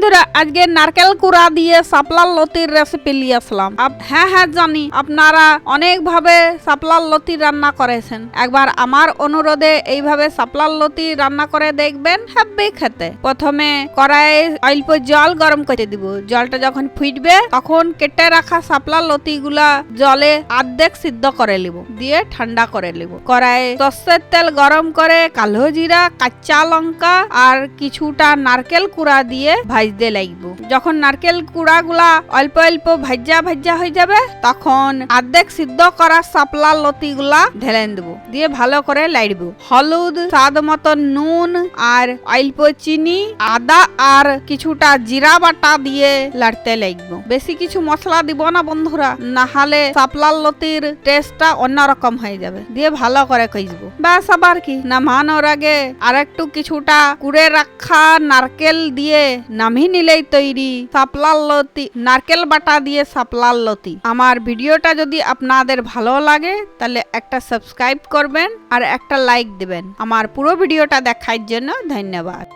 বন্ধুরা আজকে নারকেল কুড়া দিয়ে শাপলার লতির রেসিপি নিয়ে আসলাম। হ্যাঁ জানি আপনারা অনেক ভাবে শাপলার লতি রান্না করেছেন। একবার আমার অনুরোধে এইভাবে শাপলার লতি রান্না করে দেখবেন, হ্যাপি খেতে। প্রথমে কড়াইয়ে অল্প জল গরম করে দিব। জলটা যখন ফুটবে তখন কেটে রাখা শাপলার লতি গুলা জলে অর্ধেক সিদ্ধ করে নিব, দিয়ে ঠান্ডা করে নিব। কড়াইয়ে সর্ষের তেল গরম করে কালো জিরা, কাঁচা লঙ্কা আর কিছুটা নারকেল কুড়া দিয়ে ভাজতে লাগবো। যখন নারকেল কুড়া গুলা অল্প অল্প ভাজা হয়ে যাবে তখন অর্ধেক সিদ্ধ করা শাপলার লতি গুলা ঢেলে দেবো, দিয়ে ভালো করে লাড়বো। হলুদ, স্বাদ মতো নুন আর অল্প চিনি, আদা আর কিছুটা জিরা বাটা দিয়ে লাড়তে লাগবো। বেশি কিছু মশলা দিব না বন্ধুরা, না হলে শাপলার লতির টেস্টটা অন্যরকম হয়ে যাবে। দিয়ে ভালো করে কষবো। ব্যাস আবার কি, নামানোর আগে আর একটু কিছুটা কুড়ে রাখা নারকেল দিয়ে নামিয়ে নিলেই তৈরি শাপলার লতি, নারকেল বাটা দিয়ে শাপলার লতি। আমার ভিডিওটা যদি আপনাদের ভালো লাগে তাহলে একটা সাবস্ক্রাইব করবেন আর একটা লাইক দিবেন। আমার পুরো ভিডিওটা দেখার জন্য ধন্যবাদ।